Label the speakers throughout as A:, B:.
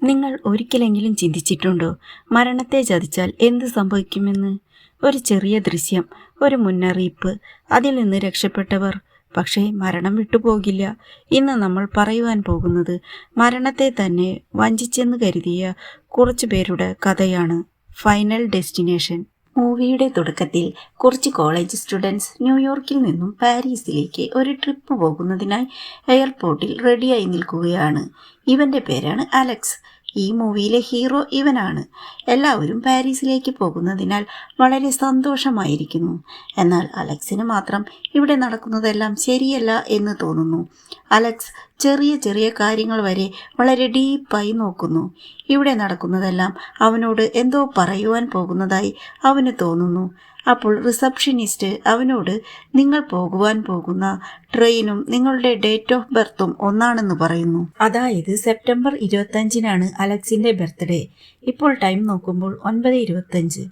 A: നിങ്ങൾ ഒരിക്കലെങ്കിലും ചിന്തിച്ചിട്ടുണ്ടോ മരണത്തെ ചതിച്ചാൽ എന്ത് സംഭവിക്കുമെന്ന്? ഒരു ചെറിയ ദൃശ്യം, ഒരു മുന്നറിയിപ്പ്, അതിൽ നിന്ന് രക്ഷപ്പെട്ടവർ. പക്ഷേ മരണം വിട്ടുപോകില്ല. ഇന്ന് നമ്മൾ പറയുവാൻ പോകുന്നത് മരണത്തെ തന്നെ വഞ്ചിച്ചെന്ന് കരുതിയ കുറച്ചു പേരുടെ കഥയാണ്. Final destination. മൂവിയുടെ തുടക്കത്തിൽ കുറച്ച് കോളേജ് സ്റ്റുഡൻസ് ന്യൂയോർക്കിൽ നിന്നും പാരീസിലേക്ക് ഒരു ട്രിപ്പ് പോകുന്നതിനായി എയർപോർട്ടിൽ റെഡിയായി നിൽക്കുകയാണ്. ഇവന്റെ പേരാണ് അലക്സ്. ഈ മൂവിയിലെ ഹീറോ ഇവനാണ്. എല്ലാവരും പാരീസിലേക്ക് പോകുന്നതിനാൽ വളരെ സന്തോഷമായിരിക്കുന്നു. എന്നാൽ അലക്സിന് മാത്രം ഇവിടെ നടക്കുന്നതെല്ലാം ശരിയല്ല എന്ന് തോന്നുന്നു. അലക്സ് ചെറിയ ചെറിയ കാര്യങ്ങൾ വരെ വളരെ ഡീപ്പായി നോക്കുന്നു. ഇവിടെ നടക്കുന്നതെല്ലാം അവനോട് എന്തോ പറയുവാൻ പോകുന്നതായി അവന് തോന്നുന്നു. അപ്പോൾ റിസപ്ഷനിസ്റ്റ് അവനോട് നിങ്ങൾ പോകുവാൻ പോകുന്ന ട്രെയിനും നിങ്ങളുടെ ഡേറ്റ് ഓഫ് ബർത്തും ഒന്നാണെന്ന് പറയുന്നു. അതായത് സെപ്റ്റംബർ 25 അലക്സിന്റെ ബർത്ത്ഡേ. ഇപ്പോൾ ടൈം നോക്കുമ്പോൾ 9:25.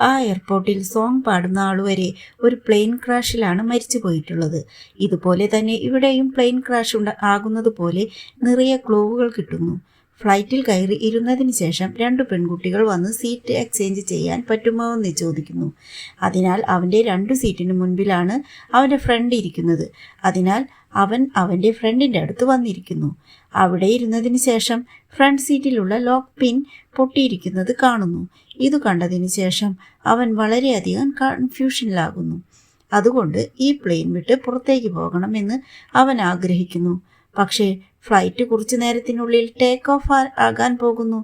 A: ആ എയർപോർട്ടിൽ സോങ് പാടുന്ന ആളുവരെ ഒരു പ്ലെയിൻ ക്രാഷിലാണ് മരിച്ചു പോയിട്ടുള്ളത്. ഇതുപോലെ തന്നെ ഇവിടെയും പ്ലെയിൻ ക്രാഷ് ആകുന്നത് പോലെ നിറയെ ക്ലൂവുകൾ കിട്ടുന്നു. ഫ്ലൈറ്റിൽ കയറി ഇരുന്നതിന് ശേഷം 2 പെൺകുട്ടികൾ വന്ന് സീറ്റ് എക്സ്ചേഞ്ച് ചെയ്യാൻ പറ്റുമോ എന്ന് ചോദിക്കുന്നു. അതിനാൽ അവൻ്റെ 2 സീറ്റിന് മുൻപിലാണ് അവൻ്റെ ഫ്രണ്ട് ഇരിക്കുന്നത്. അതിനാൽ അവൻ അവൻ്റെ ഫ്രണ്ടിൻ്റെ അടുത്ത് വന്നിരിക്കുന്നു. അവിടെ ഇരുന്നതിന് ശേഷം ഫ്രണ്ട് സീറ്റിലുള്ള ലോക്ക് പിൻ പൊട്ടിയിരിക്കുന്നത് കാണുന്നു. ഇത് കണ്ടതിന് ശേഷം അവൻ വളരെയധികം കൺഫ്യൂഷനിലാകുന്നു. അതുകൊണ്ട് ഈ പ്ലെയിൻ വിട്ട് പുറത്തേക്ക് പോകണമെന്ന് അവൻ ആഗ്രഹിക്കുന്നു. പക്ഷേ ഫ്ലൈറ്റ് കുറച്ചു നേരത്തിനുള്ളിൽ ടേക്ക് ഓഫ് ആകാൻ പോകുന്നു.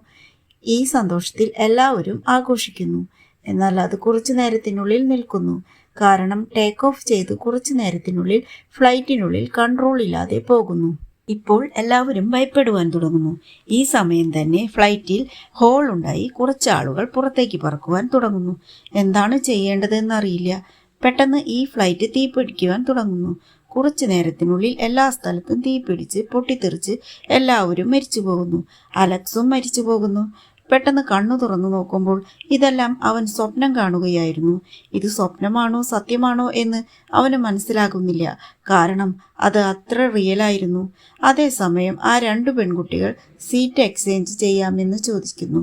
A: ഈ സന്തോഷത്തിൽ എല്ലാവരും ആഘോഷിക്കുന്നു. എന്നാൽ അത് കുറച്ചു നേരത്തിനുള്ളിൽ നിൽക്കുന്നു. കാരണം ടേക്ക് ഓഫ് ചെയ്ത് കുറച്ചു നേരത്തിനുള്ളിൽ ഫ്ലൈറ്റിനുള്ളിൽ കൺട്രോൾ ഇല്ലാതെ പോകുന്നു. ഇപ്പോൾ എല്ലാവരും ഭയപ്പെടുവാൻ തുടങ്ങുന്നു. ഈ സമയം തന്നെ ഫ്ലൈറ്റിൽ ഹോൾ ഉണ്ടായി കുറച്ച് ആളുകൾ പുറത്തേക്ക് പറക്കുവാൻ തുടങ്ങുന്നു. എന്താണ് ചെയ്യേണ്ടതെന്നറിയില്ല. പെട്ടെന്ന് ഈ ഫ്ലൈറ്റ് തീപിടിക്കുവാൻ തുടങ്ങുന്നു. കുറച്ചു നേരത്തിനുള്ളിൽ എല്ലാ സ്ഥലത്തും തീപിടിച്ച് പൊട്ടിത്തെറിച്ച് എല്ലാവരും മരിച്ചു പോകുന്നു. അലക്സും മരിച്ചു പോകുന്നു. പെട്ടെന്ന് കണ്ണു തുറന്നു നോക്കുമ്പോൾ ഇതെല്ലാം അവൻ സ്വപ്നം കാണുകയായിരുന്നു. ഇത് സ്വപ്നമാണോ സത്യമാണോ എന്ന് അവന് മനസ്സിലാകുന്നില്ല. കാരണം അത് അത്ര റിയലായിരുന്നു. അതേസമയം ആ 2 പെൺകുട്ടികൾ സീറ്റ് എക്സ്ചേഞ്ച് ചെയ്യാമെന്ന് ചോദിക്കുന്നു.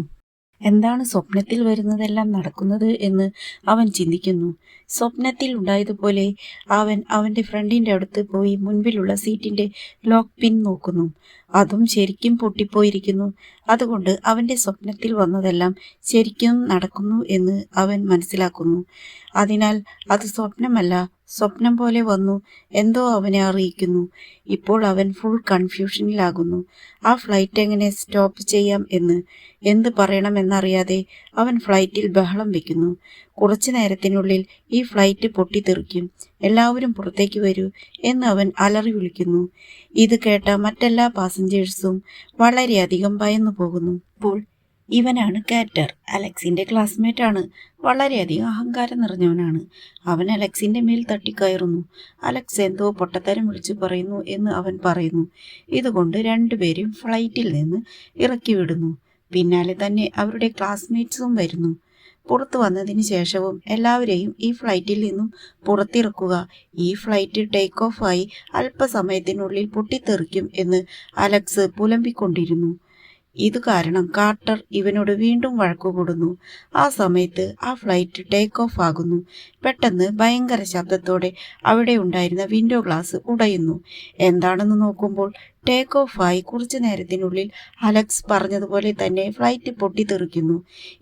A: എന്താണ് സ്വപ്നത്തിൽ വരുന്നതെല്ലാം നടക്കുന്നത് എന്ന് അവൻ ചിന്തിക്കുന്നു. സ്വപ്നത്തിൽ ഉണ്ടായതുപോലെ അവൻ അവൻ്റെ ഫ്രണ്ടിൻ്റെ അടുത്ത് പോയി മുൻപിലുള്ള സീറ്റിൻ്റെ ലോക്ക് പിൻ നോക്കുന്നു. അതും ശരിക്കും പൊട്ടിപ്പോയിരിക്കുന്നു. അതുകൊണ്ട് അവൻ്റെ സ്വപ്നത്തിൽ വന്നതെല്ലാം ശരിക്കും നടക്കുന്നു എന്ന് അവൻ മനസ്സിലാക്കുന്നു. അതിനാൽ അത് സ്വപ്നമല്ല, സ്വപ്നം പോലെ വന്നു എന്തോ അവനെ അറിയിക്കുന്നു. ഇപ്പോൾ അവൻ ഫുൾ കൺഫ്യൂഷനിലാകുന്നു. ആ ഫ്ലൈറ്റ് എങ്ങനെ സ്റ്റോപ്പ് ചെയ്യാം എന്ന് എന്ത് പറയണമെന്നറിയാതെ അവൻ ഫ്ലൈറ്റിൽ ബഹളം വയ്ക്കുന്നു. കുറച്ചു നേരത്തിനുള്ളിൽ ഈ ഫ്ലൈറ്റ് പൊട്ടിത്തെറിക്കും, എല്ലാവരും പുറത്തേക്ക് വരൂ എന്ന് അവൻ അലറി വിളിക്കുന്നു. ഇത് കേട്ട മറ്റെല്ലാ പാസഞ്ചേഴ്സും വളരെയധികം ഭയന്നു പോകുന്നു. അപ്പോൾ ഇവനാണ് കാറ്റർ, അലക്സിന്റെ ക്ലാസ്മേറ്റ് ആണ്. വളരെയധികം അഹങ്കാരം നിറഞ്ഞവനാണ്. അവൻ അലക്സിന്റെ മേൽ തട്ടിക്കയറുന്നു. അലക്സ് എന്തോ പൊട്ടത്തരം വിളിച്ചു പറയുന്നു എന്ന് അവൻ പറയുന്നു. ഇതുകൊണ്ട് 2 പേരും ഫ്ലൈറ്റിൽ നിന്ന് ഇറക്കി വിടുന്നു. പിന്നാലെ തന്നെ അവരുടെ ക്ലാസ്മേറ്റ്സും വരുന്നു. പുറത്തു വന്നതിന് ശേഷവും എല്ലാവരെയും ഈ ഫ്ലൈറ്റിൽ നിന്നും പുറത്തിറക്കുക, ഈ ഫ്ലൈറ്റ് ടേക്ക് ഓഫ് ആയി അല്പസമയത്തിനുള്ളിൽ പൊട്ടിത്തെറിക്കും എന്ന് അലക്സ് പുലമ്പിക്കൊണ്ടിരുന്നു. ഇത് കാരണം കാർട്ടർ ഇവനോട് വീണ്ടും വഴക്കുകൂടുന്നു. ആ സമയത്ത് ആ ഫ്ലൈറ്റ് ടേക്ക് ഓഫ് ആകുന്നു. പെട്ടെന്ന് ഭയങ്കര ശബ്ദത്തോടെ അവിടെ ഉണ്ടായിരുന്ന വിൻഡോ ഗ്ലാസ് ഉടയുന്നു. എന്താണെന്ന് നോക്കുമ്പോൾ ടേക്ക് ഓഫ് ആയി കുറച്ചു നേരത്തിനുള്ളിൽ അലക്സ് പറഞ്ഞതുപോലെ തന്നെ ഫ്ലൈറ്റ് പൊട്ടിത്തെറിക്കുന്നു.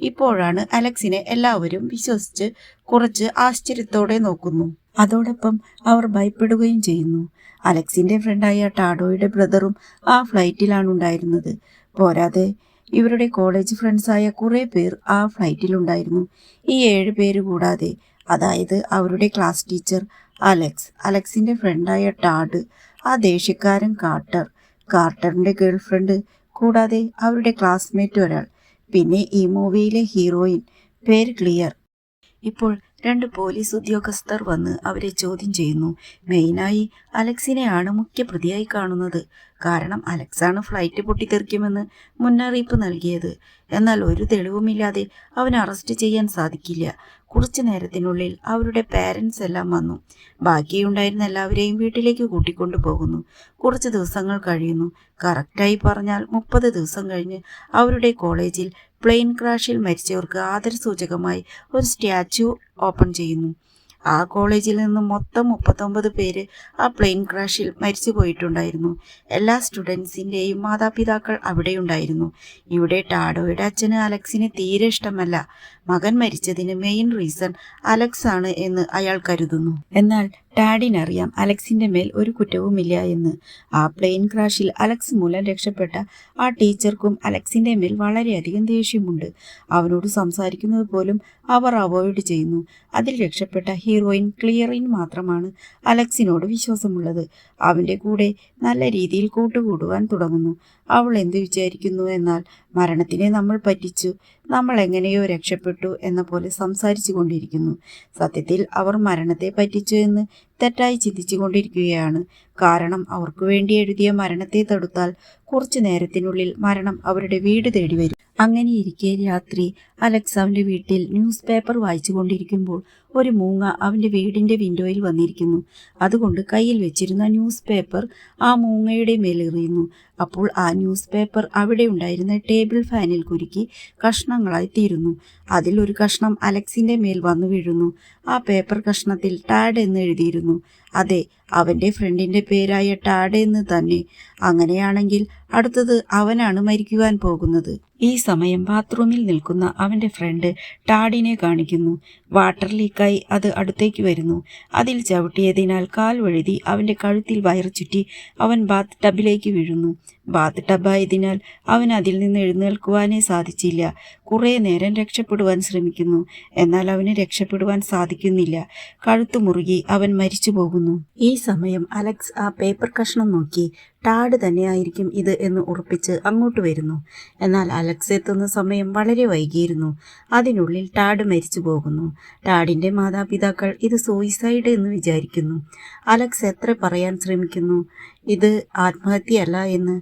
A: ഇപ്പോഴാണ് അലക്സിനെ എല്ലാവരും വിശ്വസിച്ച് കുറച്ച് ആശ്ചര്യത്തോടെ നോക്കുന്നു. അതോടൊപ്പം അവർ ഭയപ്പെടുകയും ചെയ്യുന്നു. അലക്സിന്റെ ഫ്രണ്ടായ ടാഡോയുടെ ബ്രദറും ആ ഫ്ലൈറ്റിലാണ് ഉണ്ടായിരുന്നത്. പോരാതെ ഇവരുടെ കോളേജ് ഫ്രണ്ട്സായ കുറേ പേർ ആ ഫ്ലൈറ്റിലുണ്ടായിരുന്നു. ഈ 7 പേര് കൂടാതെ, അതായത് അവരുടെ ക്ലാസ് ടീച്ചർ അലക്സ്, അലക്സിന്റെ ഫ്രണ്ടായ ടാഡ്, ആ ദേഷ്യക്കാരൻ കാർട്ടർ, കാർട്ടറിന്റെ ഗേൾഫ്രണ്ട്, കൂടാതെ അവരുടെ ക്ലാസ്മേറ്റ് ഒരാൾ, പിന്നെ ഈ മൂവിയിലെ ഹീറോയിൻ, പേര് ക്ലിയർ. ഇപ്പോൾ 2 പോലീസ് ഉദ്യോഗസ്ഥർ വന്ന് അവരെ ചോദ്യം ചെയ്യുന്നു. മെയിനായി അലക്സിനെയാണ് മുഖ്യപ്രതിയായി കാണുന്നത്. കാരണം അലക്സാണ് ഫ്ലൈറ്റ് പൊട്ടിത്തെറിക്കുമെന്ന് മുന്നറിയിപ്പ് നൽകിയത്. എന്നാൽ ഒരു തെളിവുമില്ലാതെ അവനെ അറസ്റ്റ് ചെയ്യാൻ സാധിക്കില്ല. കുറച്ചു നേരത്തിനുള്ളിൽ അവരുടെ പാരൻസ് എല്ലാം വന്നു. ബാക്കിയുണ്ടായിരുന്ന എല്ലാവരെയും വീട്ടിലേക്ക് കൂട്ടിക്കൊണ്ടു പോകുന്നു. കുറച്ച് ദിവസങ്ങൾ കഴിയുന്നു. കറക്റ്റായി പറഞ്ഞാൽ 30 ദിവസം കഴിഞ്ഞ് അവരുടെ കോളേജിൽ പ്ലെയിൻ ക്രാഷിൽ മരിച്ചവർക്ക് ആദരസൂചകമായി ഒരു സ്റ്റാച്യു ഓപ്പൺ ചെയ്യുന്നു. ആ കോളേജിൽ നിന്നും മൊത്തം 39 പേര് ആ പ്ലെയിൻ ക്രാഷിൽ മരിച്ചു പോയിട്ടുണ്ടായിരുന്നു. എല്ലാ സ്റ്റുഡൻസിൻ്റെയും മാതാപിതാക്കൾ അവിടെയുണ്ടായിരുന്നു. ഇവിടെ ടാഡോയുടെ അച്ഛന് അലക്സിനെ തീരെ ഇഷ്ടമല്ല. മകൻ മരിച്ചതിന് മെയിൻ റീസൺ അലക്സ് ആണ് എന്ന് അയാൾ കരുതുന്നു. എന്നാൽ ടാഡിനറിയാം അലക്സിന്റെ മേൽ ഒരു കുറ്റവുമില്ല എന്ന്. ആ പ്ലെയിൻ ക്രാഷിൽ അലക്സ് മൂലം രക്ഷപ്പെട്ട ആ ടീച്ചർക്കും അലക്സിന്റെ മേൽ വളരെയധികം ദേഷ്യമുണ്ട്. അവനോട് സംസാരിക്കുന്നത് പോലും അവർ അവോയ്ഡ് ചെയ്യുന്നു. അതിൽ രക്ഷപ്പെട്ട ഹീറോയിൻ ക്ലിയറിൻ മാത്രമാണ് അലക്സിനോട് വിശ്വാസമുള്ളത്. അവന്റെ കൂടെ നല്ല രീതിയിൽ കൂട്ടുകൂടുവാൻ തുടങ്ങുന്നു. അവൾ എന്ത് വിചാരിക്കുന്നു എന്നാൽ മരണത്തിനെ നമ്മൾ പറ്റിച്ചു, നമ്മൾ എങ്ങനെയോ രക്ഷപ്പെട്ടു എന്ന പോലെ സംസാരിച്ചു കൊണ്ടിരിക്കുന്നു. സത്യത്തിൽ അവർ മരണത്തെ പറ്റിച്ചു എന്ന് തെറ്റായി ചിന്തിച്ചു കൊണ്ടിരിക്കുകയാണ്. കാരണം അവർക്ക് വേണ്ടി എഴുതിയ മരണത്തെ തടുത്താൽ കുറച്ചു നേരത്തിനുള്ളിൽ മരണം അവരുടെ വീട് തേടി വരും. അങ്ങനെയിരിക്കെ രാത്രി അലക്സ് അവൻ്റെ വീട്ടിൽ ന്യൂസ് പേപ്പർ വായിച്ചു കൊണ്ടിരിക്കുമ്പോൾ ഒരു മൂങ്ങ അവൻ്റെ വീടിൻ്റെ വിൻഡോയിൽ വന്നിരിക്കുന്നു. അതുകൊണ്ട് കയ്യിൽ വെച്ചിരുന്ന ന്യൂസ് പേപ്പർ ആ മൂങ്ങയുടെ മേലെറിയുന്നു. അപ്പോൾ ആ ന്യൂസ് പേപ്പർ അവിടെ ഉണ്ടായിരുന്ന ടേബിൾ ഫാനിൽ കുരുക്കി കഷ്ണങ്ങളായി തീരുന്നു. അതിലൊരു കഷ്ണം അലക്സിൻ്റെ മേൽ വന്നു വീഴുന്നു. ആ പേപ്പർ കഷ്ണത്തിൽ ടാഡ് എന്ന് എഴുതിയിരുന്നു. അതെ, അവൻ്റെ ഫ്രണ്ടിൻ്റെ പേരായ ടാഡ് എന്ന് തന്നെ. അങ്ങനെയാണെങ്കിൽ അടുത്തത് അവനാണ് മരിക്കുവാൻ പോകുന്നത്. ഈ സമയം ബാത്റൂമിൽ നിൽക്കുന്ന അവൻ്റെ ഫ്രണ്ട് ടാഡിനെ കാണിക്കുന്നു. വാട്ടർ ലീക്കായി അത് അടുത്തേക്ക് വരുന്നു. അതിൽ ചവിട്ടിയതിനാൽ കാൽ വഴുതി അവൻ്റെ കഴുത്തിൽ വയറ് ചുറ്റി അവൻ ബാത്ത് ടബിലേക്ക് വീഴുന്നു. ബാത്ത് ടബായതിനാൽ അവൻ അതിൽ നിന്ന് എഴുന്നേൽക്കുവാനേ സാധിച്ചില്ല. കുറേ നേരം രക്ഷപ്പെടുവാൻ ശ്രമിക്കുന്നു. എന്നാൽ അവന് രക്ഷപ്പെടുവാൻ സാധിക്കുന്നില്ല. കഴുത്തു മുറുകി അവൻ മരിച്ചു പോകുന്നു. ഈ സമയം അലക്സ് ആ പേപ്പർ കഷ്ണം നോക്കി ടാഡ് തന്നെയായിരിക്കും ഇത് എന്ന് ഉറപ്പിച്ച് അങ്ങോട്ട് വരുന്നു. എന്നാൽ അലക്സ് എത്തുന്ന സമയം വളരെ വൈകിയിരുന്നു. അതിനുള്ളിൽ ടാഡ് മരിച്ചു പോകുന്നു. ടാഡിൻ്റെ മാതാപിതാക്കൾ ഇത് സൂയിസൈഡ് എന്ന് വിചാരിക്കുന്നു. അലക്സ് എത്ര പറയാൻ ശ്രമിക്കുന്നു ഇത് ആത്മഹത്യയല്ല എന്ന്.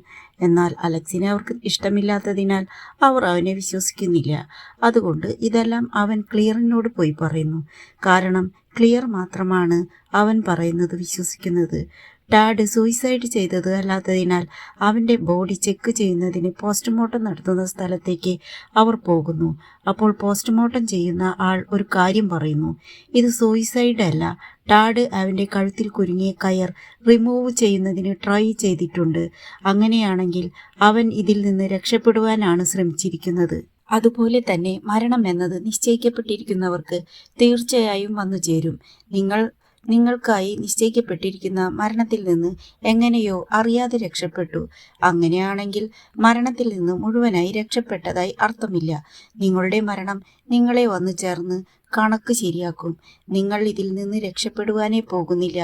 A: എന്നാൽ അലക്സിനെ അവർക്ക് ഇഷ്ടമില്ലാത്തതിനാൽ അവർ അവനെ വിശ്വസിക്കുന്നില്ല. അതുകൊണ്ട് ഇതെല്ലാം അവൻ ക്ലിയറിനോട് പോയി പറയുന്നു. കാരണം ക്ലിയർ മാത്രമാണ് അവൻ പറയുന്നത് വിശ്വസിക്കുന്നത്. ടാഡ് സൂയിസൈഡ് ചെയ്തത് അല്ലാത്തതിനാൽ അവൻ്റെ ബോഡി ചെക്ക് ചെയ്യുന്നതിന് പോസ്റ്റ്മോർട്ടം നടത്തുന്ന സ്ഥലത്തേക്ക് അവർ പോകുന്നു. അപ്പോൾ പോസ്റ്റ്മോർട്ടം ചെയ്യുന്ന ആൾ ഒരു കാര്യം പറയുന്നു. ഇത് സൂയിസൈഡ് അല്ല. ടാഡ് അവൻ്റെ കഴുത്തിൽ കുരുങ്ങിയ കയർ റിമൂവ് ചെയ്യുന്നതിന് ട്രൈ ചെയ്തിട്ടുണ്ട്. അങ്ങനെയാണെങ്കിൽ അവൻ ഇതിൽ നിന്ന് രക്ഷപ്പെടുവാനാണ് ശ്രമിച്ചിരിക്കുന്നത്. അതുപോലെ തന്നെ മരണം എന്നത് നിശ്ചയിക്കപ്പെട്ടിരിക്കുന്നവർക്ക് തീർച്ചയായും വന്നു ചേരും. നിങ്ങൾക്കായി നിശ്ചയിക്കപ്പെട്ടിരിക്കുന്ന മരണത്തിൽ നിന്ന് എങ്ങനെയോ അറിയാതെ രക്ഷപ്പെട്ടു. അങ്ങനെയാണെങ്കിൽ മരണത്തിൽ നിന്ന് മുഴുവനായി രക്ഷപ്പെട്ടതായി അർത്ഥമില്ല. നിങ്ങളുടെ മരണം നിങ്ങളെ വന്നു ചേർന്ന് കണക്ക് ശരിയാക്കും. നിങ്ങൾ ഇതിൽ നിന്ന് രക്ഷപ്പെടുവാനേ പോകുന്നില്ല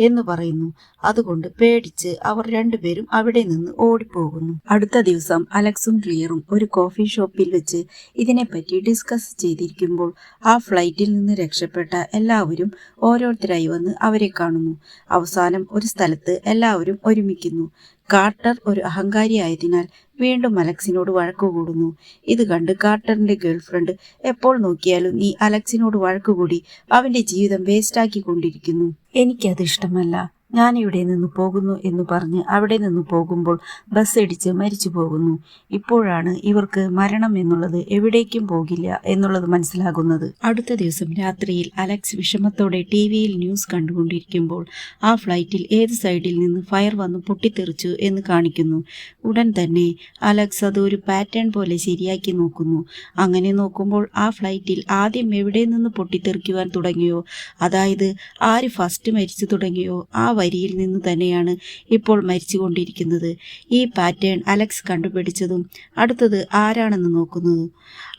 A: എന്ന് പറയുന്നു. അതുകൊണ്ട് പേടിച്ച് അവർ രണ്ടുപേരും അവിടെ നിന്ന് ഓടിപ്പോകുന്നു. അടുത്ത ദിവസം അലക്സും ക്ലിയറും ഒരു കോഫി ഷോപ്പിൽ വെച്ച് ഇതിനെപ്പറ്റി ഡിസ്കസ് ചെയ്തിരിക്കുമ്പോൾ ആ ഫ്ലൈറ്റിൽ നിന്ന് രക്ഷപ്പെട്ട എല്ലാവരും ഓരോരുത്തരായി വന്ന് അവരെ കാണുന്നു. അവസാനം ഒരു സ്ഥലത്ത് എല്ലാവരും ഒരുമിക്കുന്നു. കാർട്ടർ ഒരു അഹങ്കാരിയായതിനാൽ വീണ്ടും അലക്സിനോട് വഴക്കുകൂടുന്നു. ഇത് കണ്ട് കാർട്ടറിന്റെ ഗേൾഫ്രണ്ട് എപ്പോൾ നോക്കിയാലും നീ അലക്സിനോട് വഴക്കുകൂടി അവന്റെ ജീവിതം വേസ്റ്റാക്കിക്കൊണ്ടിരിക്കുന്നു. എനിക്കത് ഇഷ്ടമല്ല. ഞാൻ ഇവിടെ നിന്ന് പോകുന്നു എന്ന് പറഞ്ഞ് അവിടെ നിന്ന് പോകുമ്പോൾ ബസ് ഇടിച്ച് മരിച്ചു പോകുന്നു. ഇപ്പോഴാണ് ഇവർക്ക് മരണം എന്നുള്ളത് എവിടേക്കും പോകില്ല എന്നുള്ളത് മനസ്സിലാകുന്നത്. അടുത്ത ദിവസം രാത്രിയിൽ അലക്സ് വിഷമത്തോടെ ടിവിയിൽ ന്യൂസ് കണ്ടുകൊണ്ടിരിക്കുമ്പോൾ ആ ഫ്ലൈറ്റിൽ ഏത് സൈഡിൽ നിന്ന് ഫയർ വന്ന് പൊട്ടിത്തെറിച്ചു എന്ന് കാണിക്കുന്നു. ഉടൻ തന്നെ അലക്സ് അത് ഒരു പാറ്റേൺ പോലെ ശരിയാക്കി നോക്കുന്നു. അങ്ങനെ നോക്കുമ്പോൾ ആ ഫ്ലൈറ്റിൽ ആദ്യം എവിടെ നിന്ന് പൊട്ടിത്തെറിക്കുവാൻ തുടങ്ങിയോ, അതായത് ആര് ഫസ്റ്റ് മരിച്ചു തുടങ്ങിയോ ആ വരിയിൽ നിന്ന് തന്നെയാണ് ഇപ്പോൾ മരിച്ചുകൊണ്ടിരിക്കുന്നത്. ഈ പാറ്റേൺ അലക്സ് കണ്ടുപിടിച്ചതും അടുത്തത് ആരാണെന്ന് നോക്കുന്നത്.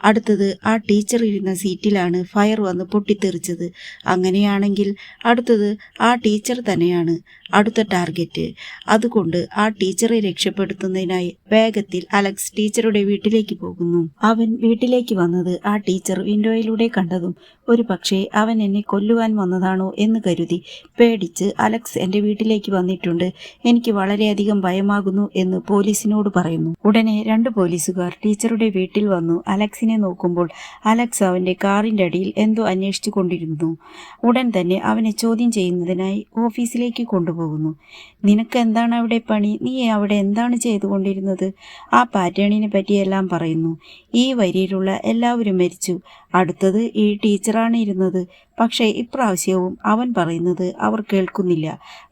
A: അടുത്തത് ആ ടീച്ചർ ഇരുന്ന സീറ്റിലാണ് ഫയർ വന്ന് പൊട്ടിത്തെറിച്ചത്. അങ്ങനെയാണെങ്കിൽ അടുത്തത് ആ ടീച്ചർ തന്നെയാണ് അടുത്ത ടാർഗറ്റ്. അതുകൊണ്ട് ആ ടീച്ചറെ രക്ഷപ്പെടുത്തുന്നതിനായി വേഗത്തിൽ അലക്സ് ടീച്ചറുടെ വീട്ടിലേക്ക് പോകുന്നു. അവൻ വീട്ടിലേക്ക് വന്നത് ആ ടീച്ചർ വിൻഡോയിലൂടെ കണ്ടതും ഒരു പക്ഷേ അവൻ എന്നെ കൊല്ലുവാൻ വന്നതാണോ എന്ന് കരുതി പേടിച്ച് അലക്സ് എൻ്റെ വീട്ടിലേക്ക് വന്നിട്ടുണ്ട്, എനിക്ക് വളരെയധികം ഭയമാകുന്നു എന്ന് പോലീസിനോട് പറയുന്നു. ഉടനെ 2 പോലീസുകാർ ടീച്ചറുടെ വീട്ടിൽ വന്നു അലക്സിനെ നോക്കുമ്പോൾ അലക്സ് അവൻ്റെ കാറിൻ്റെ അടിയിൽ എന്തോ അന്വേഷിച്ചു കൊണ്ടിരുന്നു. ഉടൻ തന്നെ അവനെ ചോദ്യം ചെയ്യുന്നതിനായി ഓഫീസിലേക്ക് കൊണ്ടുപോകുന്നു. നിനക്ക് എന്താണ് അവിടെ പണി? നീ അവിടെ എന്താണ് ചെയ്തുകൊണ്ടിരുന്നത്? ആ പാറ്റേണിനെ പറ്റിയെല്ലാം പറയുന്നു. ഈ വരിയിലുള്ള എല്ലാവരും മരിച്ചു. അടുത്തത് ഈ ടീച്ചറാണ് ഇരുന്നത്. പക്ഷേ ഇപ്രാവശ്യവും അവൻ പറയുന്നത് അവർ കേൾക്കുന്നില്ല.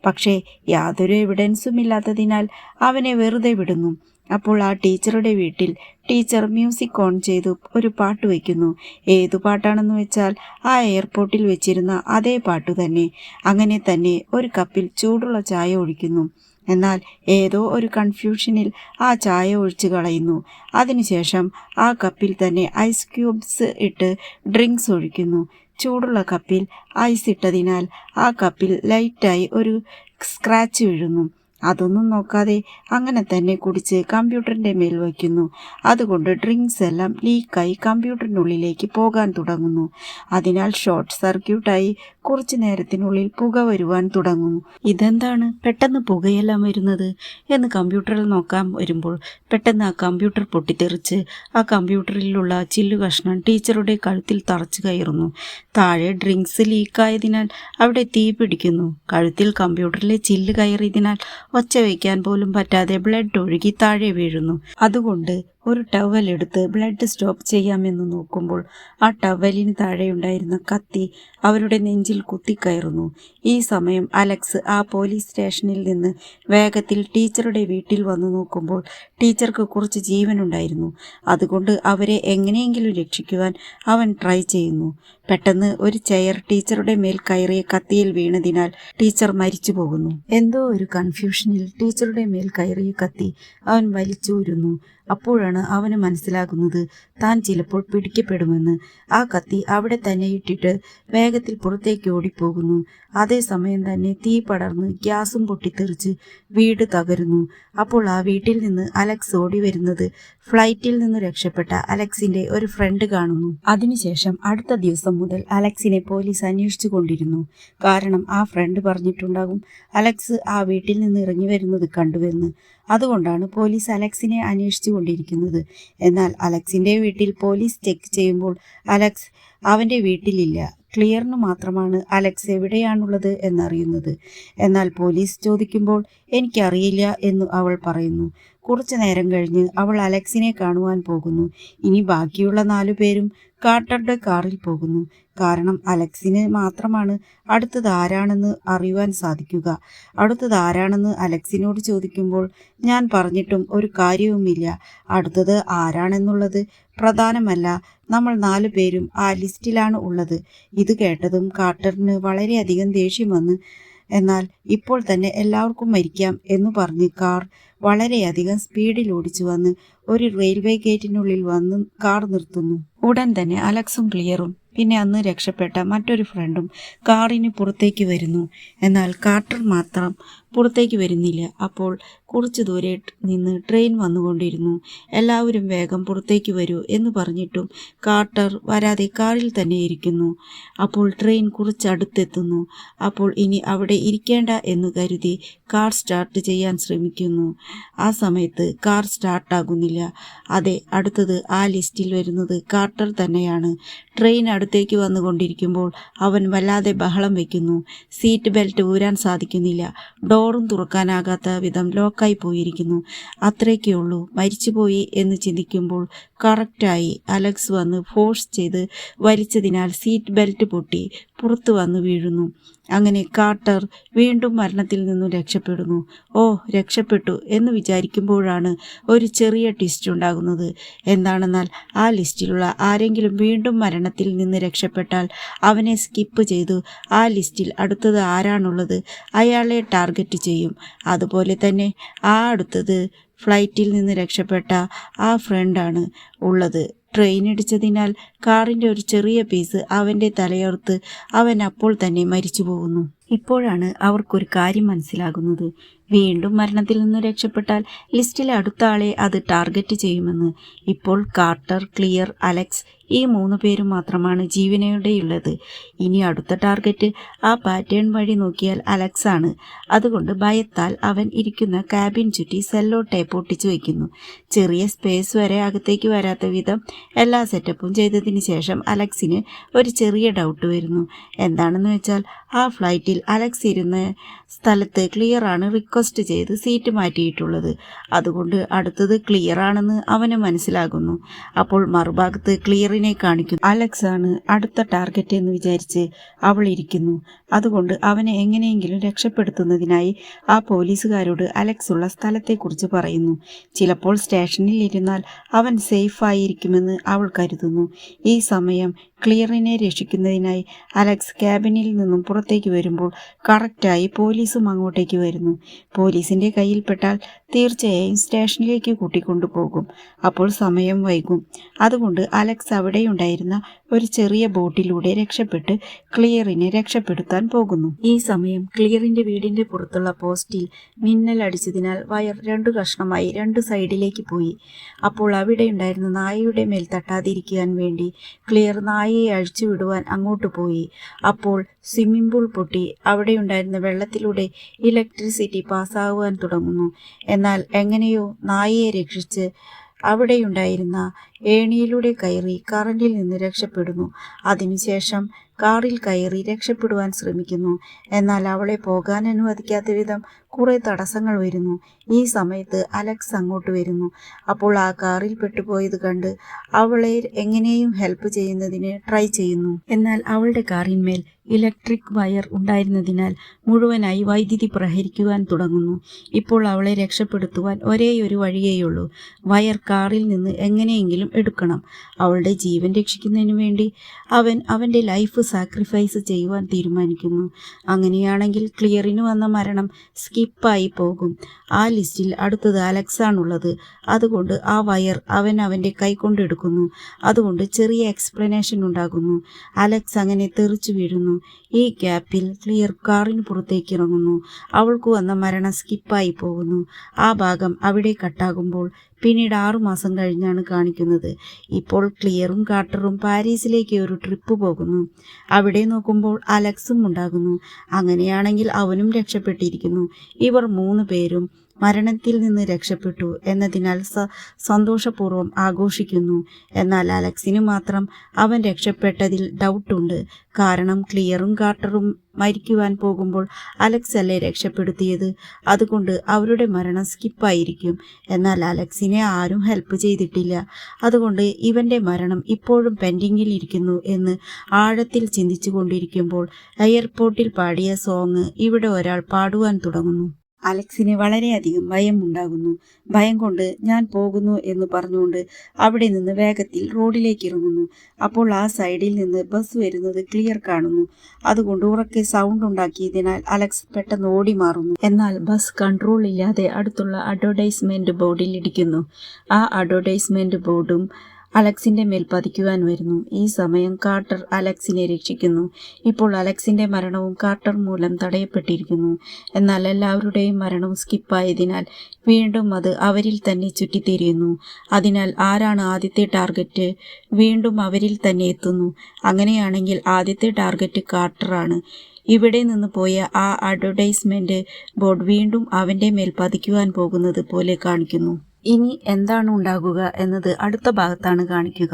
A: പക്ഷേ യാതൊരു എവിഡൻസും ഇല്ലാത്തതിനാൽ അവനെ വെറുതെ വിടുന്നു. അപ്പോൾ ആ ടീച്ചറുടെ വീട്ടിൽ ടീച്ചർ മ്യൂസിക് ഓൺ ചെയ്തു ഒരു പാട്ട് വയ്ക്കുന്നു. ഏതു പാട്ടാണെന്ന് വെച്ചാൽ ആ എയർപോർട്ടിൽ വെച്ചിരുന്ന അതേ പാട്ട് തന്നെ. അങ്ങനെ തന്നെ ഒരു കപ്പിൽ ചൂടുള്ള ചായ ഒഴിക്കുന്നു. എന്നാൽ ഏതോ ഒരു കൺഫ്യൂഷനിൽ ആ ചായ ഒഴിച്ചു കളയുന്നു. അതിനുശേഷം ആ കപ്പിൽ തന്നെ ഐസ് ക്യൂബ്സ് ഇട്ട് ഡ്രിങ്ക്സ് ഒഴിക്കുന്നു. ചൂടുള്ള കപ്പിൽ ഐസ് ഇട്ടതിനാൽ ആ കപ്പിൽ ലൈറ്റായി ഒരു സ്ക്രാച്ച് വീഴുന്നു. അതൊന്നും നോക്കാതെ അങ്ങനെ തന്നെ കുടിച്ച് കമ്പ്യൂട്ടറിൻ്റെ മേൽ വയ്ക്കുന്നു. അതുകൊണ്ട് ഡ്രിങ്ക്സ് എല്ലാം ലീക്കായി കമ്പ്യൂട്ടറിനുള്ളിലേക്ക് പോകാൻ തുടങ്ങുന്നു. അതിനാൽ ഷോർട്ട് സർക്യൂട്ടായി കുറച്ചു നേരത്തിനുള്ളിൽ പുക വരുവാൻ തുടങ്ങുന്നു. ഇതെന്താണ് പെട്ടെന്ന് പുകയെല്ലാം വരുന്നത് എന്ന് കമ്പ്യൂട്ടറിൽ നോക്കാൻ വരുമ്പോൾ പെട്ടെന്ന് ആ കമ്പ്യൂട്ടർ പൊട്ടിത്തെറിച്ച് ആ കമ്പ്യൂട്ടറിലുള്ള ചില്ലു കഷ്ണം ടീച്ചറുടെ കഴുത്തിൽ തറച്ചു കയറുന്നു. താഴെ ഡ്രിങ്ക്സ് ലീക്കായതിനാൽ അവിടെ തീ പിടിക്കുന്നു. കഴുത്തിൽ കമ്പ്യൂട്ടറിലെ ചില്ല് കയറിയതിനാൽ ഒച്ച വയ്ക്കാൻ പോലും പറ്റാതെ ബ്ലഡ് ഒഴുകി താഴെ വീഴുന്നു. അതുകൊണ്ട് ഒരു ടവൽ എടുത്ത് ബ്ലഡ് സ്റ്റോപ്പ് ചെയ്യാമെന്ന് നോക്കുമ്പോൾ ആ ടവലിന് താഴെയുണ്ടായിരുന്ന കത്തി അവരുടെ നെഞ്ചിൽ കുത്തിക്കയറുന്നു. ഈ സമയം അലക്സ് ആ പോലീസ് സ്റ്റേഷനിൽ നിന്ന് വേഗത്തിൽ ടീച്ചറുടെ വീട്ടിൽ വന്നു നോക്കുമ്പോൾ ടീച്ചർക്ക് കുറച്ച് ജീവനുണ്ടായിരുന്നു. അതുകൊണ്ട് അവരെ എങ്ങനെയെങ്കിലും രക്ഷിക്കുവാൻ അവൻ ട്രൈ ചെയ്യുന്നു. പെട്ടെന്ന് ഒരു ചെയർ ടീച്ചറുടെ മേൽ കയറിയ കത്തിയിൽ വീണതിനാൽ ടീച്ചർ മരിച്ചു പോകുന്നു. എന്തോ ഒരു കൺഫ്യൂഷനിൽ ടീച്ചറുടെ മേൽ കയറിയ കത്തി അവൻ വലിച്ചൂരുന്നു. അപ്പോഴാണ് അവന് മനസ്സിലാകുന്നത് താൻ ചിലപ്പോൾ പിടിക്കപ്പെടുമെന്ന്. ആ കത്തി അവിടെ തന്നെ ഇട്ടിട്ട് വേഗത്തിൽ പുറത്തേക്ക് ഓടിപ്പോകുന്നു. അതേസമയം തന്നെ തീ പടർന്ന് ഗ്യാസും പൊട്ടിത്തെറിച്ച് വീട് തകരുന്നു. അപ്പോൾ ആ വീട്ടിൽ നിന്ന് അലക്സ് ഓടി വരുന്നത് ഫ്ലൈറ്റിൽ നിന്ന് രക്ഷപ്പെട്ട അലക്സിന്റെ ഒരു ഫ്രണ്ട് കാണുന്നു. അതിനുശേഷം അടുത്ത ദിവസം മുതൽ അലക്സിനെ പോലീസ് അന്വേഷിച്ചു കൊണ്ടിരുന്നു. കാരണം ആ ഫ്രണ്ട് പറഞ്ഞിട്ടുണ്ടാകും അലക്സ് ആ വീട്ടിൽ നിന്ന് ഇറങ്ങി വരുന്നത് കണ്ടുവെന്ന്. അതുകൊണ്ടാണ് പോലീസ് അലക്സിനെ അന്വേഷിച്ചു കൊണ്ടിരിക്കുന്നത്. എന്നാൽ അലക്സിന്റെ വീട്ടിൽ പോലീസ് ചെക്ക് ചെയ്യുമ്പോൾ അലക്സ് അവൻ്റെ വീട്ടിലില്ല. ക്ലിയറിന് മാത്രമാണ് അലക്സ് എവിടെയാണുള്ളത് എന്നറിയുന്നത്. എന്നാൽ പോലീസ് ചോദിക്കുമ്പോൾ എനിക്കറിയില്ല എന്ന് അവൾ പറയുന്നു. കുറച്ചു നേരം കഴിഞ്ഞ് അവൾ അലക്സിനെ കാണുവാൻ പോകുന്നു. ഇനി ബാക്കിയുള്ള 4 പേരും കാർട്ടറുടെ കാറിൽ പോകുന്നു. കാരണം അലക്സിന് മാത്രമാണ് അടുത്തത് ആരാണെന്ന് അറിയുവാൻ സാധിക്കുക. അടുത്തത് ആരാണെന്ന് അലക്സിനോട് ചോദിക്കുമ്പോൾ ഞാൻ പറഞ്ഞിട്ടും ഒരു കാര്യവുമില്ല. അടുത്തത് ആരാണെന്നുള്ളത് പ്രധാനമല്ല, നമ്മൾ 4 പേരും ആ ലിസ്റ്റിലാണ് ഉള്ളത്. ഇത് കേട്ടതും കാർട്ടറിന് വളരെയധികം ദേഷ്യം വന്ന് എന്നാൽ ഇപ്പോൾ തന്നെ എല്ലാവർക്കും മരിക്കാം എന്ന് പറഞ്ഞ് കാർ വളരെയധികം സ്പീഡിൽ ഓടിച്ചു വന്ന് ഒരു റെയിൽവേ ഗേറ്റിനുള്ളിൽ വന്ന് കാർ നിർത്തുന്നു. ഉടൻ തന്നെ അലക്സും ക്ലിയറും പിന്നെ അന്ന് രക്ഷപ്പെട്ട മറ്റൊരു ഫ്രണ്ടും കാറിന് പുറത്തേക്ക് വരുന്നു. എന്നാൽ കാർട്ടർ മാത്രം പുറത്തേക്ക് വരുന്നില്ല. അപ്പോൾ കുറച്ച് ദൂരെ നിന്ന് ട്രെയിൻ വന്നുകൊണ്ടിരുന്നു. എല്ലാവരും വേഗം പുറത്തേക്ക് വരൂ എന്ന് പറഞ്ഞിട്ടും കാർട്ടർ വരാതെ കാറിൽ തന്നെ ഇരിക്കുന്നു. അപ്പോൾ ട്രെയിൻ കുറച്ചടുത്തെത്തുന്നു. അപ്പോൾ ഇനി അവിടെ ഇരിക്കേണ്ട എന്ന് കരുതി കാർ സ്റ്റാർട്ട് ചെയ്യാൻ ശ്രമിക്കുന്നു. ആ സമയത്ത് കാർ സ്റ്റാർട്ടാകുന്നില്ല. അതെ, അടുത്തത് ആ ലിസ്റ്റിൽ വരുന്നത് കാർട്ടർ തന്നെയാണ്. ട്രെയിൻ അടുത്തേക്ക് വന്നുകൊണ്ടിരിക്കുമ്പോൾ അവൻ വല്ലാതെ ബഹളം വയ്ക്കുന്നു. സീറ്റ് ബെൽറ്റ് ഊരാൻ സാധിക്കുന്നില്ല. ഡോറും തുറക്കാനാകാത്ത വിധം ലോക്കായി പോയിരിക്കുന്നു. അത്രയൊക്കെ ഉള്ളൂ, മരിച്ചുപോയി എന്ന് ചിന്തിക്കുമ്പോൾ കറക്റ്റായി അലക്സ് വന്ന് ഫോഴ്സ് ചെയ്ത് വലിച്ചതിനാൽ സീറ്റ് ബെൽറ്റ് പൊട്ടി പുറത്തു വന്ന് വീഴുന്നു. അങ്ങനെ കാർട്ടർ വീണ്ടും മരണത്തിൽ നിന്നും രക്ഷപ്പെടുന്നു. ഓ, രക്ഷപ്പെട്ടു എന്ന് വിചാരിക്കുമ്പോഴാണ് ഒരു ചെറിയ ട്വിസ്റ്റ് ഉണ്ടാകുന്നത്. എന്താണെന്നാൽ ആ ലിസ്റ്റിലുള്ള ആരെങ്കിലും വീണ്ടും മരണത്തിൽ നിന്ന് രക്ഷപ്പെട്ടാൽ അവനെ സ്കിപ്പ് ചെയ്തു ആ ലിസ്റ്റിൽ അടുത്തത് ആരാണുള്ളത് അയാളെ ടാർഗറ്റ് ചെയ്യും. അതുപോലെ തന്നെ ആ അടുത്തത് ഫ്ലൈറ്റിൽ നിന്ന് രക്ഷപ്പെട്ട ആ ഫ്രണ്ടാണ് ഉള്ളത്. ട്രെയിൻ ഇടിച്ചതിനാൽ കാറിൻ്റെ ഒരു ചെറിയ പീസ് അവൻ്റെ തലയോർത്ത് അവൻ അപ്പോൾ തന്നെ മരിച്ചു പോകുന്നു. ഇപ്പോഴാണ് അവർക്കൊരു കാര്യം മനസ്സിലാകുന്നത്. വീണ്ടും മരണത്തിൽ നിന്ന് രക്ഷപ്പെട്ടാൽ ലിസ്റ്റിലെ അടുത്ത ആളെ അത് ടാർഗറ്റ് ചെയ്യുമെന്ന്. ഇപ്പോൾ കാർട്ടർ, ക്ലിയർ, അലക്സ് ഈ 3 പേരും മാത്രമാണ് ജീവനോടെയുള്ളത്. ഇനി അടുത്ത ടാർഗറ്റ് ആ പാറ്റേൺ വഴി നോക്കിയാൽ അലക്സ് ആണ്. അതുകൊണ്ട് ഭയത്താൽ അവൻ ഇരിക്കുന്ന ക്യാബിൻ ചുറ്റി സെല്ലോ ടേപ്പ് ഒട്ടിച്ചു വയ്ക്കുന്നു. ചെറിയ സ്പേസ് വരെ അകത്തേക്ക് വരാത്ത വിധം എല്ലാ സെറ്റപ്പും ചെയ്തതിന് ശേഷം അലക്സിന് ഒരു ചെറിയ ഡൗട്ട് വരുന്നു. എന്താണെന്ന് വെച്ചാൽ ആ ഫ്ലൈറ്റിൽ അലക്സ് ഇരുന്ന സ്ഥലത്ത് ക്ലിയറാണ് റിക്വസ്റ്റ് ചെയ്ത് സീറ്റ് മാറ്റിയിട്ടുള്ളത്. അതുകൊണ്ട് അടുത്തത് ക്ലിയർ ആണെന്ന് അവന് മനസ്സിലാകുന്നു. അപ്പോൾ മറുഭാഗത്ത് ക്ലിയറിനെ കാണിക്കുന്നു. അലക്സ് ആണ് അടുത്ത ടാർഗറ്റ് എന്ന് വിചാരിച്ച് അവൾ ഇരിക്കുന്നു. അതുകൊണ്ട് അവനെ എങ്ങനെയെങ്കിലും രക്ഷപ്പെടുത്തുന്നതിനായി ആ പോലീസുകാരോട് അലക്സ് ഉള്ള സ്ഥലത്തെക്കുറിച്ച് പറയുന്നു. ചിലപ്പോൾ സ്റ്റേഷനിൽ ഇരുന്നാൽ അവൻ സേഫായിരിക്കുമെന്ന് അവൾ കരുതുന്നു. ഈ സമയം ക്ലിയറിനെ രക്ഷിക്കുന്നതിനായി അലക്സ് ക്യാബിനിൽ നിന്നും പുറത്തേക്ക് വരുമ്പോൾ കറക്റ്റായി പോലീസും അങ്ങോട്ടേക്ക് വരുന്നു. പോലീസിൻ്റെ കയ്യിൽപ്പെട്ടാൽ തീർച്ചയായും സ്റ്റേഷനിലേക്ക് കൂട്ടിക്കൊണ്ടുപോകും. അപ്പോൾ സമയം വൈകും. അതുകൊണ്ട് അലക്സ് അവിടെയുണ്ടായിരുന്ന ഒരു ചെറിയ ബോട്ടിലൂടെ രക്ഷപ്പെട്ട് ക്ലിയറിനെ രക്ഷപ്പെടുത്താൻ പോകുന്നു. ഈ സമയം ക്ലിയറിൻ്റെ വീടിൻ്റെ പുറത്തുള്ള പോസ്റ്റിൽ മിന്നൽ അടിച്ചതിനാൽ വയർ 2 കഷ്ണമായി 2 സൈഡിലേക്ക് പോയി. അപ്പോൾ അവിടെയുണ്ടായിരുന്ന നായയുടെ മേൽ തട്ടാതിരിക്കാൻ വേണ്ടി ക്ലിയർ നായയെ അഴിച്ചുവിടുവാൻ അങ്ങോട്ട് പോയി. അപ്പോൾ സ്വിമ്മിംഗ് പൂൾ പൊട്ടി അവിടെയുണ്ടായിരുന്ന വെള്ളത്തിലൂടെ ഇലക്ട്രിസിറ്റി പാസ്സാകുവാൻ തുടങ്ങുന്നു. എന്നാൽ എങ്ങനെയോ നായയെ രക്ഷിച്ച് അവിടെയുണ്ടായിരുന്ന ഏണിയിലൂടെ കയറി കറണ്ടിൽ നിന്ന് രക്ഷപ്പെടുന്നു. അതിനുശേഷം കാറിൽ കയറി രക്ഷപ്പെടുവാൻ ശ്രമിക്കുന്നു. എന്നാൽ അവളെ പോകാൻ അനുവദിക്കാത്ത വിധം കുറെ തടസ്സങ്ങൾ വരുന്നു. ഈ സമയത്ത് അലക്സ് അങ്ങോട്ട് വരുന്നു. അപ്പോൾ ആ കാറിൽ പെട്ടുപോയത് കണ്ട് അവളെ എങ്ങനെയും ഹെൽപ്പ് ചെയ്യുന്നതിന് ട്രൈ ചെയ്യുന്നു. എന്നാൽ അവളുടെ കാറിന്മേൽ ഇലക്ട്രിക് വയർ ഉണ്ടായിരുന്നതിനാൽ മുഴുവനായി വൈദ്യുതി പ്രഹരിക്കുവാൻ തുടങ്ങുന്നു. ഇപ്പോൾ അവളെ രക്ഷപ്പെടുത്തുവാൻ ഒരേയൊരു വഴിയേയുള്ളൂ. വയർ കാറിൽ നിന്ന് എങ്ങനെയെങ്കിലും എടുക്കണം. അവളുടെ ജീവൻ രക്ഷിക്കുന്നതിന് വേണ്ടി അവൻ അവൻ്റെ ലൈഫ് സാക്രിഫൈസ് ചെയ്യുവാൻ തീരുമാനിക്കുന്നു. അങ്ങനെയാണെങ്കിൽ ക്ലിയറിന് വന്ന മരണം സ്കിപ്പായി പോകും. ആ ലിസ്റ്റിൽ അടുത്തത് അലക്സ് ആണുള്ളത്. അതുകൊണ്ട് ആ വയർ അവൻ അവൻ്റെ കൈകൊണ്ടെടുക്കുന്നു. അതുകൊണ്ട് ചെറിയ എക്സ്പ്ലനേഷൻ ഉണ്ടാകുന്നു. അലക്സ് അങ്ങനെ തെറിച്ചു വീഴുന്നു. ഈ ഗ്യാപ്പിൽ ക്ലിയർ കാറിന് പുറത്തേക്ക് ഇറങ്ങുന്നു. അവൾക്ക് വന്ന മരണം സ്കിപ്പായി പോകുന്നു. ആ ഭാഗം അവിടെ കട്ടാകുമ്പോൾ പിന്നീട് 6 മാസം കഴിഞ്ഞാണ് കാണിക്കുന്നത്. ഇപ്പോൾ ക്ലിയറും കാർട്ടറും പാരീസിലേക്ക് ഒരു ട്രിപ്പ് പോകുന്നു. അവിടെ നോക്കുമ്പോൾ അലക്സും ഉണ്ടാകുന്നു. അങ്ങനെയാണെങ്കിൽ അവനും രക്ഷപ്പെട്ടിരിക്കുന്നു. ഇവർ 3 പേരും മരണത്തിൽ നിന്ന് രക്ഷപ്പെട്ടു എന്നതിനാൽ സന്തോഷപൂർവ്വം ആഘോഷിക്കുന്നു. എന്നാൽ അലക്സിന് മാത്രം അവൻ രക്ഷപ്പെട്ടതിൽ ഡൗട്ടുണ്ട്. കാരണം ക്ലിയറും കാർട്ടറും മരിക്കുവാൻ പോകുമ്പോൾ അലക്സ് അല്ലേ രക്ഷപ്പെടുത്തിയത്. അതുകൊണ്ട് അവരുടെ മരണം സ്കിപ്പായിരിക്കും. എന്നാൽ അലക്സിനെ ആരും ഹെൽപ്പ് ചെയ്തിട്ടില്ല. അതുകൊണ്ട് ഇവൻ്റെ മരണം ഇപ്പോഴും പെൻഡിങ്ങിൽ ഇരിക്കുന്നു എന്ന് ആഴത്തിൽ ചിന്തിച്ചു കൊണ്ടിരിക്കുമ്പോൾ എയർപോർട്ടിൽ പാടിയ സോങ് ഇവിടെ ഒരാൾ പാടുവാൻ തുടങ്ങുന്നു. അലക്സിന് വളരെയധികം ഭയം ഉണ്ടാകുന്നു. ഭയം കൊണ്ട് ഞാൻ പോകുന്നു എന്ന് പറഞ്ഞുകൊണ്ട് അവിടെ നിന്ന് വേഗത്തിൽ റോഡിലേക്ക് ഇറങ്ങുന്നു. അപ്പോൾ ആ സൈഡിൽ നിന്ന് ബസ് വരുന്നത് ക്ലിയർ കാണുന്നു. അതുകൊണ്ട് ഉറക്കെ സൗണ്ട് ഉണ്ടാക്കിയതിനാൽ അലക്സ് പെട്ടെന്ന് ഓടി മാറുന്നു. എന്നാൽ ബസ് കൺട്രോൾ ഇല്ലാതെ അടുത്തുള്ള അഡ്വർടൈസ്മെന്റ് ബോർഡിൽ ഇടിക്കുന്നു. ആ അഡ്വർടൈസ്മെന്റ് ബോർഡും അലക്സിന്റെ മേൽ പതിക്കുവാൻ വരുന്നു. ഈ സമയം കാർട്ടർ അലക്സിനെ രക്ഷിക്കുന്നു. ഇപ്പോൾ അലക്സിന്റെ മരണവും കാർട്ടർ മൂലം തടയപ്പെട്ടിരിക്കുന്നു. എന്നാൽ എല്ലാവരുടെയും മരണവും സ്കിപ്പായതിനാൽ വീണ്ടും അത് അവരിൽ തന്നെ ചുറ്റിത്തിരിയുന്നു. അതിനാൽ ആരാണ് ആദ്യത്തെ ടാർഗറ്റ് വീണ്ടും അവരിൽ തന്നെ എത്തുന്നു. അങ്ങനെയാണെങ്കിൽ ആദ്യത്തെ ടാർഗറ്റ് കാർട്ടറാണ്. ഇവിടെ നിന്ന് പോയ ആ അഡ്വർടൈസ്മെന്റ് ബോർഡ് വീണ്ടും അവന്റെ മേൽ പതിക്കുവാൻ പോകുന്നത് പോലെ കാണിക്കുന്നു. ഇനി എന്താണ് ഉണ്ടാകുക എന്നത് അടുത്ത ഭാഗത്താണ് കാണിക്കുക.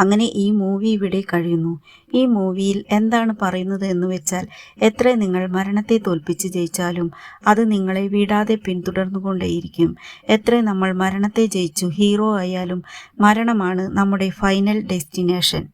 A: അങ്ങനെ ഈ മൂവി ഇവിടെ കഴിയുന്നു. ഈ മൂവിയിൽ എന്താണ് പറയുന്നത് എന്ന് വെച്ചാൽ, എത്ര നിങ്ങൾ മരണത്തെ തോൽപ്പിച്ച് ജയിച്ചാലും അത് നിങ്ങളെ വിടാതെ പിന്തുടർന്നുകൊണ്ടേയിരിക്കും. എത്ര നമ്മൾ മരണത്തെ ജയിച്ചു ഹീറോ ആയാലും മരണമാണ് നമ്മുടെ ഫൈനൽ ഡെസ്റ്റിനേഷൻ.